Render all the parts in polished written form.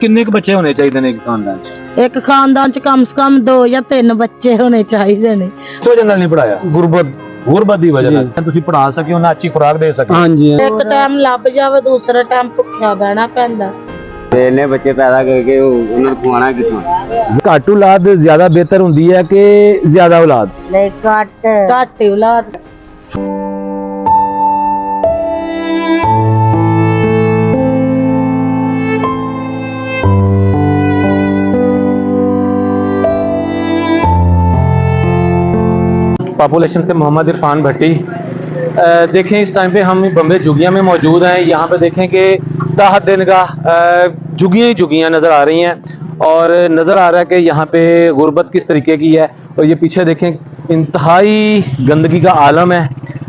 ਕਿੰਨੇ ਕੁ ਬੱਚੇ ਹੋਣੇ ਚਾਹੀਦੇ ਨੇ ਇੱਕ ਖਾਨਦਾਨ ਚ? ਇੱਕ ਖਾਨਦਾਨ ਚ ਕਮ ਸੇ ਕਮ 2 ਜਾਂ 3 ਬੱਚੇ ਹੋਣੇ ਚਾਹੀਦੇ ਨੇ। ਕਿਸ ਵਜ੍ਹਾ ਨਾਲ ਨਹੀਂ ਪੜਾਇਆ? ਗੁਰਬਤ ਦੀ ਵਜ੍ਹਾ ਨਾਲ ਤੁਸੀਂ ਪੜਾ ਸਕੇ, ਉਹਨਾਂ ਅੱਛੀ ਖੁਰਾਕ ਦੇ ਸਕੇ। ਹਾਂਜੀ, ਇੱਕ ਟਾਈਮ ਲੱਭ ਜਾਵੇ, ਦੂਸਰਾ ਟਾਈਮ ਭੁੱਖਿਆ ਬਹਿਣਾ ਪੈਂਦਾ। ਇੰਨੇ ਬੱਚੇ ਪੈਦਾ ਕਰਕੇ ਉਹਨਾਂ ਨੂੰ ਖਵਾਉਣਾ ਕਿੱਥੋਂ? ਘੱਟ ਔਲਾਦ ਜ਼ਿਆਦਾ ਬਿਹਤਰ ਹੁੰਦੀ ਹੈ ਕਿ ਜ਼ਿਆਦਾ ਔਲਾਦ? ਨਹੀਂ, ਘੱਟ ਔਲਾਦ। पॉपुलेशन से मोहम्मद इरफान भट्टी। देखें इस टाइम पे हम बम्बे जुगिया में मौजूद हैं। यहाँ पे देखें कि ताहत दिन का जुगियाँ ही जुगियाँ नज़र आ रही हैं और नज़र आ रहा है कि यहाँ पे गुर्बत किस तरीके की है। और ये पीछे देखें इंतहाई गंदगी का आलम है।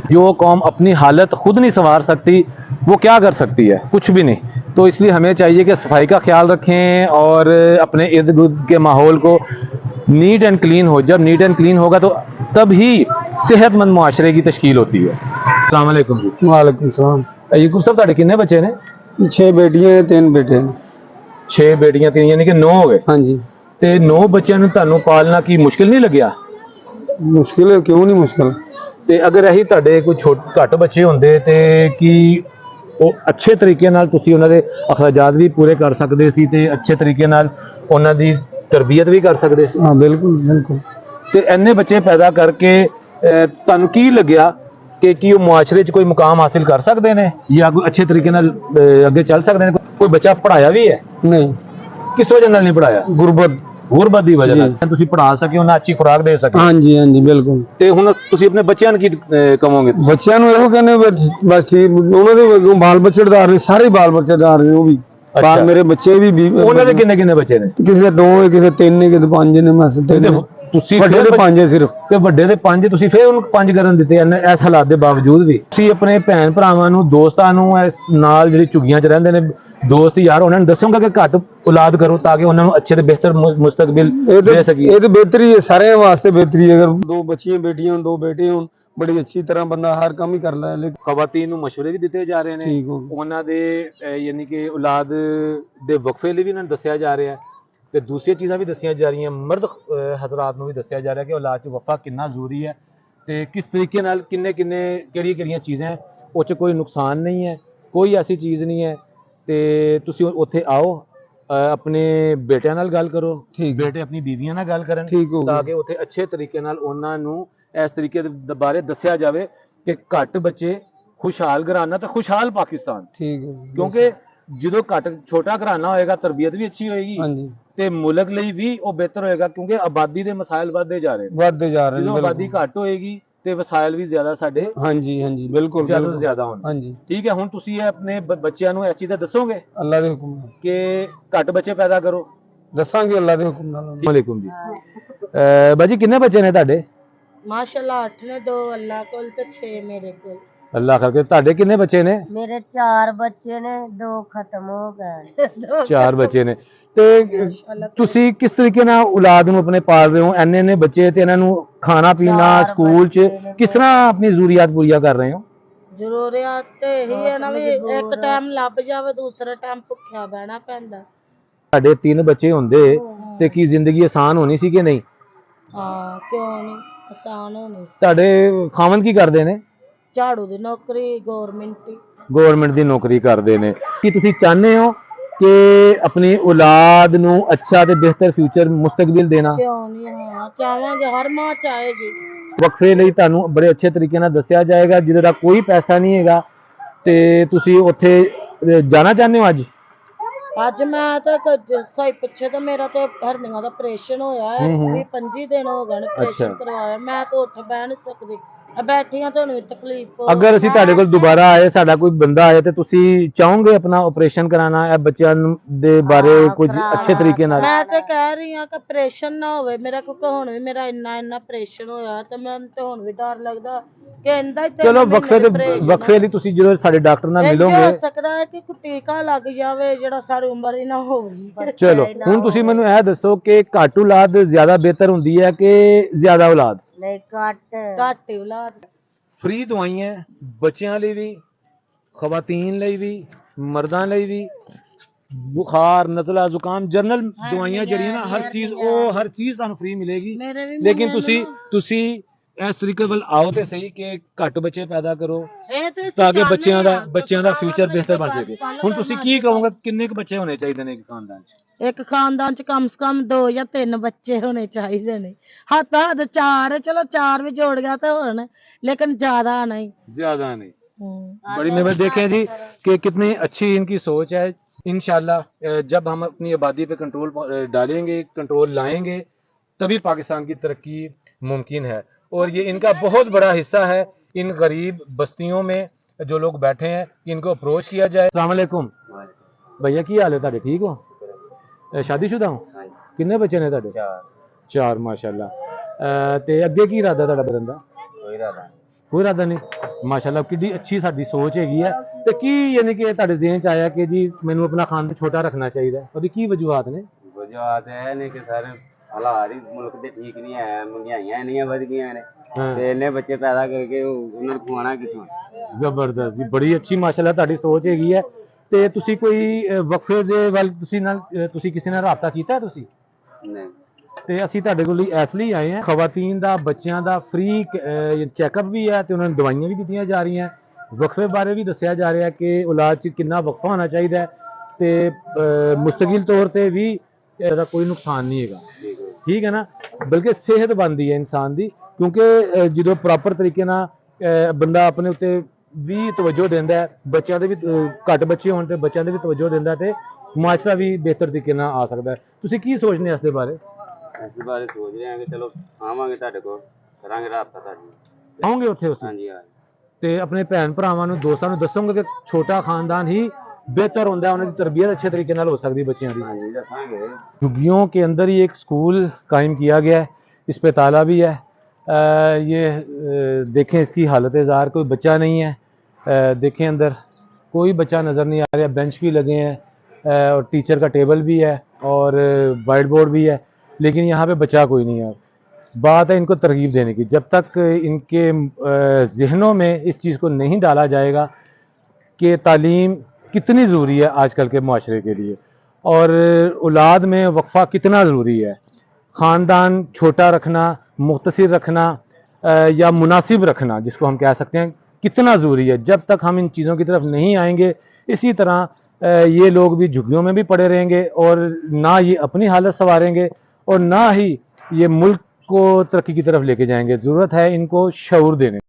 जो कौम अपनी हालत ख़ुद नहीं संवार सकती वो क्या कर सकती है? कुछ भी नहीं। तो इसलिए हमें चाहिए कि सफाई का ख्याल रखें और अपने इर्द गिर्द के माहौल को नीट एंड क्लीन हो। जब नीट एंड क्लीन होगा तो तब ही सेहतमंद मुआशरे की तश्कील होती है। अस्सलाम वालेकुम जी। वालेकुम सलाम। यूसुफ साहब ਤੁਹਾਡੇ ਕਿੰਨੇ ਬੱਚੇ ਨੇ? 6 बेटियां 3 बेटे ने। 6 ਬੇਟੀਆਂ 3 यानी कि 9 ਹੋ ਗਏ। हाँ जी। ਤੇ 9 ਬੱਚਿਆਂ ਨੂੰ ਤੁਹਾਨੂੰ ਪਾਲਣਾ ਕੀ ਮੁਸ਼ਕਿਲ ਨਹੀਂ ਲੱਗਿਆ? मुश्किल है, क्यों नहीं मुश्किल। ਤੇ ਅਗਰ ਇਹੀ ਤੁਹਾਡੇ ਕੋਈ ਘੱਟ ਬੱਚੇ ਹੁੰਦੇ ਤੇ ਕੀ ਉਹ ਅੱਛੇ ਤਰੀਕੇ ਨਾਲ ਤੁਸੀਂ ਉਹਨਾਂ ਦੇ ਅਖਰਾਜਾਤ ਵੀ ਪੂਰੇ ਕਰ ਸਕਦੇ ਸੀ ਤੇ ਅੱਛੇ ਤਰੀਕੇ ਨਾਲ ਉਹਨਾਂ ਦੀ ਤਰਬੀਅਤ ਵੀ ਕਰ ਸਕਦੇ ਸੀ? हाँ बिल्कुल बिल्कुल। ਤੇ ਇੰਨੇ ਬੱਚੇ ਪੈਦਾ ਕਰਕੇ ਤੁਹਾਨੂੰ ਕੀ ਲੱਗਿਆ ਕਿ ਕੀ ਉਹ ਮੁਆਸ਼ਰੇ 'ਚ ਕੋਈ ਮੁਕਾਮ ਹਾਸਿਲ ਕਰ ਸਕਦੇ ਨੇ ਜਾਂ ਕੋਈ ਅੱਛੇ ਤਰੀਕੇ ਨਾਲ ਅੱਗੇ ਚੱਲ ਸਕਦੇ ਨੇ? ਕੋਈ ਬੱਚਾ ਪੜਾਇਆ ਵੀ ਹੈ? नहीं, ਕਿਸ ਵਜ੍ਹਾ ਨਾਲ ਨਹੀਂ ਪੜਾਇਆ? ਗੁਰਬਤ ਦੀ ਵਜ੍ਹਾ ਨਾਲ। ਤੁਸੀਂ ਪੜਾ ਸਕੇ, ਉਹਨਾਂ ਅੱਛੀ ਖੁਰਾਕ ਦੇ ਸਕੇ। हाँ जी बिल्कुल। ਤੇ ਹੁਣ ਤੁਸੀਂ ਆਪਣੇ ਬੱਚਿਆਂ ਨੂੰ ਕੀ ਕਹੋਗੇ? ਬੱਚਿਆਂ ਨੂੰ ਇਹੋ ਕਹਿੰਦੇ ਬਸ ਠੀਕ, ਉਹਨਾਂ ਦੇ ਬਾਲ ਬੱਚੇਦਾਰ ਨੇ, ਸਾਰੇ ਬਾਲ ਬੱਚੇਦਾਰ ਨੇ। ਉਹ ਵੀ ਬਾਲ ਮੇਰੇ ਬੱਚੇ ਵੀ ਉਹਨਾਂ ਦੇ ਕਿੰਨੇ ਬੱਚੇ ਨੇ? ਕਿਸੇ ਦੇ 2 ਹੈ, ਕਿਸੇ 3 ਹੈ, ਕਿਸੇ 5 ਨੇ। ਬਸ 3 ਤੁਸੀਂ ਵੱਡੇ ਦੇ 5 ਹੈ ਸਿਰਫ। ਤੇ ਵੱਡੇ ਦੇ 5, ਤੁਸੀਂ ਫਿਰ ਉਹਨੂੰ 5 ਕਰਨ ਦਿੱਤੇ ਇਸ ਹਾਲਾਤ ਦੇ ਬਾਵਜੂਦ ਵੀ। ਤੁਸੀਂ ਆਪਣੇ ਭੈਣ ਭਰਾਵਾਂ ਨੂੰ, ਦੋਸਤਾਂ ਨੂੰ ਇਸ ਨਾਲ ਜਿਹੜੀ ਝੁੱਗੀਆਂ 'ਚ ਰਹਿੰਦੇ ਨੇ ਦੋਸਤ ਯਾਰ, ਉਹਨਾਂ ਨੂੰ ਦੱਸੋਗਾ ਕਿ ਘੱਟ ਔਲਾਦ ਕਰੋ ਤਾਂ ਕਿ ਉਹਨਾਂ ਨੂੰ ਅੱਛੇ ਤੇ ਬਿਹਤਰ ਮੁਸਤਕਬਲ ਦੇ ਸਕੀਏ। ਇਹ ਤਾਂ ਬਿਹਤਰੀ ਹੈ, ਸਾਰਿਆਂ ਵਾਸਤੇ ਬਿਹਤਰੀ ਹੈ। ਅਗਰ 2 ਬੱਚੀਆਂ ਬੇਟੀਆਂ ਹੋਣ, 2 ਬੇਟੇ ਹੋਣ, ਬੜੀ ਅੱਛੀ ਤਰ੍ਹਾਂ ਬੰਦਾ ਹਰ ਕੰਮ ਹੀ ਕਰ ਲੈ। ਲੇਕਿਨ ਖਵਾਤੀਨ ਨੂੰ ਮਸ਼ਵਰੇ ਵੀ ਦਿੱਤੇ ਜਾ ਰਹੇ ਨੇ, ਠੀਕ ਹੋ ਉਹਨਾਂ ਦੇ ਯਾਨੀ ਕਿ ਔਲਾਦ ਦੇ ਵਕਫੇ ਲਈ ਵੀ ਇਹਨਾਂ ਨੂੰ ਦੱਸਿਆ ਜਾ ਰਿਹਾ ਹੈ ਤੇ ਦੂਸਰੀਆਂ ਚੀਜ਼ਾਂ ਵੀ ਦੱਸੀਆਂ ਜਾ ਰਹੀਆਂ। ਮਰਦ ਹਜ਼ਰਾਤ ਨੂੰ ਵੀ ਦੱਸਿਆ ਜਾ ਰਿਹਾ ਕਿ ਔਲਾਦ 'ਚ ਵਫਾ ਕਿੰਨਾ ਜ਼ਰੂਰੀ ਹੈ ਤੇ ਕਿਸ ਤਰੀਕੇ ਨਾਲ ਕਿਹੜੀਆਂ ਚੀਜ਼ਾਂ ਉਹ 'ਚ ਕੋਈ ਨੁਕਸਾਨ ਨਹੀਂ ਹੈ, ਕੋਈ ਐਸੀ ਚੀਜ਼ ਨਹੀਂ ਹੈ। ਤੇ ਤੁਸੀਂ ਉੱਥੇ ਆਓ, ਆਪਣੇ ਬੇਟਿਆਂ ਨਾਲ ਗੱਲ ਕਰੋ, ਬੇਟੇ ਆਪਣੀ ਬੀਵੀਆਂ ਨਾਲ ਗੱਲ ਕਰਨ ਤਾਂ ਕਿ ਉੱਥੇ ਅੱਛੇ ਤਰੀਕੇ ਨਾਲ ਉਹਨਾਂ ਨੂੰ ਇਸ ਤਰੀਕੇ ਦੇ ਬਾਰੇ ਦੱਸਿਆ ਜਾਵੇ ਕਿ ਘੱਟ ਬੱਚੇ ਖੁਸ਼ਹਾਲ ਘਰਾਨਾ ਤੇ ਖੁਸ਼ਹਾਲ ਪਾਕਿਸਤਾਨ। ਠੀਕ ਹੈ, ਕਿਉਂਕਿ ਜਦੋਂ ਛੋਟਾ ਘਰਾਨਾ ਹੋਏਗਾ ਤਰਬੀਅਤ ਵੀ ਅੱਛੀ ਹੋਏਗੀ ਹਾਂਜੀ, ਤੇ ਮੁਲਕ ਲਈ ਵੀ ਉਹ ਬਿਹਤਰ ਹੋਏਗਾ। ਕਿਉਂਕਿ ਆਬਾਦੀ ਦੇ ਮਸਾਇਲ ਵੱਧਦੇ ਜਾ ਰਹੇ ਨੇ। ਜਦੋਂ ਆਬਾਦੀ ਘੱਟ ਹੋਏਗੀ ਤੇ ਵਸਾਇਲ ਵੀ ਜ਼ਿਆਦਾ ਸਾਡੇ ਹਾਂਜੀ ਬਿਲਕੁਲ ਜ਼ਿਆਦਾ ਤੋਂ ਜ਼ਿਆਦਾ ਹੋਣ। ਹਾਂਜੀ ਠੀਕ ਹੈ। ਹੁਣ ਤੁਸੀਂ ਇਹ ਆਪਣੇ ਬੱਚਿਆਂ ਨੂੰ ਇਸ ਚੀਜ਼ ਦਾ ਦੱਸੋਗੇ ਅੱਲਾ ਦੇ ਹੁਕਮ ਨਾਲ ਕਿ ਘੱਟ ਬੱਚੇ ਪੈਦਾ ਕਰੋ? ਦੱਸਾਂਗੇ ਅੱਲਾ ਦੇ ਹੁਕਮ ਨਾਲ। ਵਾਲੇਕੁਮ ਜੀ। ਬਾਜੀ ਕਿੰਨੇ ਬੱਚੇ ਨੇ ਤੁਹਾਡੇ? ਮਾਸ਼ਾਅੱਲਾ 8 ਨੇ, 2 ਅੱਲਾ ਕੋਲ ਤੇ 6 ਮੇਰੇ ਕੋਲ। ਅੱਲਾ ਕਰਕੇ। ਤੁਹਾਡੇ ਕਿੰਨੇ ਬੱਚੇ ਨੇ? ਮੇਰੇ 4 ਬੱਚੇ ਨੇ, 2 ਖਤਮ ਹੋ ਗਏ। 4 ਬੱਚੇ ਨੇ। ਤੇ ਤੁਸੀਂ ਕਿਸ ਤਰੀਕੇ ਨਾਲ ਔਲਾਦ ਨੂੰ ਆਪਣੇ ਪਾਲ ਰਹੇ ਹੋ? ਇੰਨੇ ਬੱਚੇ ਤੇ ਇਹਨਾਂ ਨੂੰ ਖਾਣਾ ਪੀਣਾ ਸਕੂਲ 'ਚ ਕਿਸ ਤਰ੍ਹਾਂ ਆਪਣੀ ਜ਼ਰੂਰੀਅਤ ਪੂਰੀਆਂ ਕਰ ਰਹੇ ਹੋ? ਜ਼ਰੂਰੀਅਤ ਤੇ ਇਹੀ ਹੈ ਨਾ ਵੀ ਇੱਕ ਟਾਈਮ ਲੱਭ ਜਾਵੇ, ਦੂਸਰਾ ਟਾਈਮ ਭੁੱਖਿਆ ਬਹਿਣਾ ਪੈਂਦਾ। ਸਾਡੇ 3 ਬੱਚੇ ਹੁੰਦੇ ਤੇ ਕੀ ਜ਼ਿੰਦਗੀ ਆਸਾਨ ਹੋਣੀ ਸੀ ਕਿ ਨਹੀਂ? ਹਾਂ, ਕਿਉਂ ਨਹੀਂ ਆਸਾਨ ਹੋਣੀ। ਤੁਹਾਡੇ ਖਾਵੰਦ ਕੀ ਕਰਦੇ ਨੇ? ਝਾੜੂ ਦੀ ਨੌਕਰੀ, ਗਵਰਨਮੈਂਟ ਦੀ ਨੌਕਰੀ ਕਰਦੇ ਨੇ। ਕੀ ਤੁਸੀਂ ਚਾਹੁੰਦੇ ਹੋ ਕਿ ਆਪਣੀ ਔਲਾਦ ਨੂੰ ਅੱਛਾ ਤੇ ਬਿਹਤਰ ਫਿਊਚਰ ਮੁਸਤਕਬਲ ਦੇਣਾ? ਕਿਉਂ ਨਹੀਂ, ਹਾਂ ਚਾਹਾਂਗੇ, ਹਰ ਮਾਂ ਚਾਹੇਗੀ। ਵਕਫੇ ਲਈ ਤੁਹਾਨੂੰ ਬੜੇ ਅੱਛੇ ਤਰੀਕੇ ਨਾਲ ਦੱਸਿਆ ਜਾਏਗਾ, ਜਿਹਦੇ ਦਾ ਕੋਈ ਪੈਸਾ ਨਹੀਂ ਹੈਗਾ ਤੇ ਤੁਸੀਂ ਉੱਥੇ ਜਾਣਾ ਚਾਹੁੰਦੇ ਹੋ? ਅੱਜ ਮੈਂ ਤਾਂ ਸਹੀ ਪਿੱਛੇ ਤਾਂ ਮੇਰਾ ਤੇ ਹਰਨੀਆਂ ਦਾ ਆਪਰੇਸ਼ਨ ਹੋਇਆ ਹੈ। 25 ਦਿਨ ਹੋ ਗਏ ਆਪਰੇਸ਼ਨ ਕਰਵਾਇਆ। ਮੈਂ ਤਾਂ ਉੱਠ ਬਹਿ ਨਹੀਂ ਸਕਦੀ, ਬੈਠੀਆਂ ਤੁਹਾਨੂੰ ਵੀ ਤਕਲੀਫ। ਅਗਰ ਅਸੀਂ ਤੁਹਾਡੇ ਕੋਲ ਦੁਬਾਰਾ ਆਏ, ਸਾਡਾ ਕੋਈ ਬੰਦਾ ਆਏ ਤੇ ਤੁਸੀਂ ਚਾਹੋਗੇ ਆਪਣਾ ਆਪਰੇਸ਼ਨ ਕਰਾਣਾ ਇਹ ਬੱਚਿਆਂ ਦੇ ਬਾਰੇ ਕੁਝ ਅੱਛੇ ਤਰੀਕੇ ਨਾਲ? ਮੈਂ ਤੇ ਕਹਿ ਰਹੀ ਹਾਂ ਕਿ ਆਪਰੇਸ਼ਨ ਨਾ ਹੋਵੇ ਮੇਰਾ, ਕਿਉਂਕਿ ਹੁਣ ਵੀ ਮੇਰਾ ਇੰਨਾ ਆਪਰੇਸ਼ਨ ਹੋਇਆ ਤੇ ਮੈਨੂੰ ਤੇ ਹੁਣ ਵੀ ਡਰ ਲੱਗਦਾ ਕਿ ਇੰਦਾ ਹੀ। ਚਲੋ ਵਕਫੇ ਲਈ ਤੁਸੀਂ ਜਦੋਂ ਸਾਡੇ ਡਾਕਟਰ ਨਾਲ ਮਿਲੋਗੇ, ਹੋ ਸਕਦਾ ਹੈ ਕਿ ਕੋਈ ਟੀਕਾ ਲੱਗ ਜਾਵੇ ਜਿਹੜਾ ਸਾਰੀ ਉਮਰ ਹੀ ਨਾ ਹੋਵੇ। ਚਲੋ ਹੁਣ ਤੁਸੀਂ ਮੈਨੂੰ ਇਹ ਦੱਸੋ ਕਿ ਘੱਟ ਔਲਾਦ ਜ਼ਿਆਦਾ ਬਿਹਤਰ ਹੁੰਦੀ ਹੈ ਕਿ ਜ਼ਿਆਦਾ ਔਲਾਦ? ਨਹੀਂ, ਘੱਟ ਔਲਾਦ। ਫ੍ਰੀ ਦਵਾਈਆਂ ਬੱਚਿਆਂ ਲਈ ਵੀ, ਖਵਾਤੀਨ ਲਈ ਵੀ, ਮਰਦਾਂ ਲਈ ਵੀ, बुखार नज़ला जुकाम जनरल हाँ, दवाइयां जड़ियां ना हर चीज हाँ। ਉਹ ਹਰ ਚੀਜ਼ ਤੁਹਾਨੂੰ ਫ੍ਰੀ ਮਿਲੇਗੀ ਮੇਰੇ ਵੀ ਲੇਕਿਨ ਮੁੰਡੇ ਤੁਸੀਂ ਨੂੰ- ਤੁਸੀਂ ਇਸ ਤਰੀਕੇ ਵੱਲ ਆਓ ਤੇ ਸਹੀ ਕਿ ਘੱਟ ਬੱਚੇ ਪੈਦਾ ਕਰੋ ਇਹ ਤੇ ਅਸੀਂ ਤਾਂ ਕਿ ਚਾਹੁੰਦੇ ਬੱਚਿਆਂ ਦਾ ਹਾਂ, ਫਿਊਚਰ ਬਿਹਤਰ ਬਣ ਪੰਜ ਸਕੇ ਸਾਲ ਹੁਣ ਦਾ ਤੁਸੀਂ ਮਾਂ ਕੀ ਪਿਓ ਕਹੋਗੇ ਕਿੰਨੇ ਕੁ ਬੱਚੇ ਹੋਣੇ ਚਾਹੀਦੇ ਨੇ ਇੱਕ ਖਾਨਦਾਨ 'ਚ ਇੱਕ ਖਾਨਦਾਨ ਚ ਕਮ ਸੇ ਕਮ 2 ਜਾਂ 3 ਬੱਚੇ ਹੋਣੇ ਚਾਹੀਦੇ ਨੇ ਹੱਦ ਹੱਦ 4 ਚਲੋ 4 ਵੀ ਜੋੜ ਗਿਆ ਤਾਂ ਹੋਣ लेकिन ज्यादा नहीं। ज्यादा नहीं। बड़ी मेहनत देखें जी कि कितनी अच्छी इनकी सोच है। इंशाल्लाह जब हम अपनी आबादी पे कंट्रोल डालेंगे, कंट्रोल लाएंगे, तभी पाकिस्तान की तरक्की मुमकिन है। और ये इनका बहुत बड़ा हिस्सा है। इन गरीब बस्तियों में जो लोग बैठे हैं इनको अप्रोच किया जाए। अस्सलाम वालेकुम भैया, की हाल है तुहाडे? ठीक हो? शादीशुदा हो? किन्ने बच्चे ने तुहाडे? 4 माशाल्लाह। ते अगे की इरादा तुहाडा बनन दा? ਕੋਈ ਇਰਾਦਾ ਨਹੀਂ। ਮਾਸ਼ਾਅੱਲਾ ਕਿੱਡੀ ਅੱਛੀ ਸਾਡੀ ਸੋਚ ਹੈਗੀ ਹੈ। ਤੇ ਕੀ ਯਾਨੀ ਕਿ ਤੁਹਾਡੇ ਜ਼ਿਹਨ ਚ ਆਇਆ ਕਿ ਜੀ ਮੈਨੂੰ ਆਪਣਾ ਖਾਨਦਾਨ ਛੋਟਾ ਰੱਖਣਾ ਚਾਹੀਦਾ ਹੈ? ਉਹਦੀ ਕੀ ਵਜੂਹਾਤ ਨੇ? ਵਜੂਹਾਤ ਇਹ ਨੇ ਕਿ ਸਾਰੇ ਹਾਲਾਤ ਹੀ ਮੁਲਕ ਦੇ ਠੀਕ ਨਹੀਂ ਹੈ, ਮਹਿੰਗਾਈਆਂ ਇੰਨੀਆਂ ਵਧ ਗਈਆਂ ਨੇ ਹਾਂ। ਤੇ ਇੰਨੇ ਬੱਚੇ ਪੈਦਾ ਕਰਕੇ ਉਹਨਾਂ ਨੂੰ ਖਵਾਉਣਾ ਕਿੱਥੋਂ? ਜ਼ਬਰਦਸਤ ਜੀ, ਬੜੀ ਅੱਛੀ ਮਾਸ਼ਾਅੱਲਾ ਤੁਹਾਡੀ ਸੋਚ ਹੈਗੀ ਹੈ। ਤੇ ਤੁਸੀਂ ਕੋਈ ਵਕਫੇ ਦੇ ਵੱਲ ਤੁਸੀਂ ਕਿਸੇ ਨਾਲ ਰਾਬਤਾ ਕੀਤਾ ਤੁਸੀਂ? ਨਹੀਂ। ਤੇ ਅਸੀਂ ਤੁਹਾਡੇ ਕੋਲ ਇਸ ਲਈ ਆਏ ਹਾਂ, ਖਵਾਤੀਨ ਦਾ ਬੱਚਿਆਂ ਦਾ ਫ੍ਰੀ ਚੈੱਕਅਪ ਵੀ ਹੈ ਤੇ ਉਹਨਾਂ ਨੂੰ ਦਵਾਈਆਂ ਵੀ ਦਿੱਤੀਆਂ ਜਾ ਰਹੀਆਂ। ਵਕਫੇ ਬਾਰੇ ਵੀ ਦੱਸਿਆ ਜਾ ਰਿਹਾ ਕਿ ਔਲਾਦ 'ਚ ਕਿੰਨਾ ਵਕਫਾ ਹੋਣਾ ਚਾਹੀਦਾ ਹੈ ਤੇ ਮੁਸਤਕਿਲ ਤੌਰ ਤੇ ਵੀ ਇਹਦਾ ਕੋਈ ਨੁਕਸਾਨ ਨਹੀਂ ਹੈਗਾ। ਠੀਕ ਹੈ ਨਾ, ਬਲਕਿ ਸਿਹਤ ਬਣਦੀ ਹੈ ਇਨਸਾਨ ਦੀ, ਕਿਉਂਕਿ ਜਦੋਂ ਪ੍ਰੋਪਰ ਤਰੀਕੇ ਨਾਲ ਬੰਦਾ ਆਪਣੇ ਉੱਤੇ ਵੀ ਤਵੱਜੋ ਦਿੰਦਾ ਹੈ, ਬੱਚਿਆਂ ਦੇ ਵੀ ਘੱਟ ਬੱਚੇ ਹੋਣ ਤੇ ਬੱਚਿਆਂ ਦੇ ਵੀ ਤਵੱਜੋ ਦਿੰਦਾ ਤੇ ਮੁਆਸ਼ਰਾ ਵੀ ਬਿਹਤਰ ਤਰੀਕੇ ਨਾਲ ਆ ਸਕਦਾ ਹੈ। ਤੁਸੀਂ ਕੀ ਸੋਚਦੇ ਇਸ ਦੇ ਬਾਰੇ? ਇਸ ਬਾਰੇ ਸੋਚ ਰਹੇ ਹਾਂ ਕਿ ਚਲੋ ਆਵਾਂਗੇ ਤੁਹਾਡੇ ਕੋਲ, ਕਰਾਂਗੇ ਰਾਬਤਾ ਤੁਹਾਡੀ। ਆਉਂਗੇ ਉੱਥੇ ਤੁਸੀਂ? ਹਾਂਜੀ ਹਾਂ। ਤੇ ਆਪਣੇ ਭੈਣ ਭਰਾਵਾਂ ਨੂੰ ਦੋਸਤਾਂ ਨੂੰ ਦੱਸੋਗੇ ਕਿ ਛੋਟਾ ਖਾਨਦਾਨ ਹੀ बेहतर होता है, उन्हें तरबियत अच्छे तरीके नाल हो सकती बच्चों की। झुग्गियों के अंदर ही एक स्कूल कायम किया गया है, इस पे ताला भी है। ये देखें इसकी हालत ज़ार, कोई बच्चा नहीं है। देखें अंदर कोई बच्चा नज़र नहीं आ रहा, बेंच भी लगे हैं और टीचर का टेबल भी है और वाइट बोर्ड भी है, लेकिन यहाँ पे बच्चा कोई नहीं है। बात है इनको तरगीब देने की। जब तक इनके जहनों में इस चीज़ को नहीं डाला जाएगा कि तालीम कितनी ज़रूरी है आजकल के माशरे के लिए और औलाद में वक्फा कितना ज़रूरी है, ख़ानदान छोटा रखना, मुख्तसर रखना या मुनासिब रखना जिसको हम कह सकते हैं, कितना ज़रूरी है। जब तक हम इन चीज़ों की तरफ नहीं आएंगे, इसी तरह ये लोग भी झुग्गियों में भी पड़े रहेंगे और ना ये अपनी हालत संवारेंगे और ना ही ये मुल्क को तरक्की की तरफ लेके जाएंगे। ज़रूरत है इनको शऊर देने।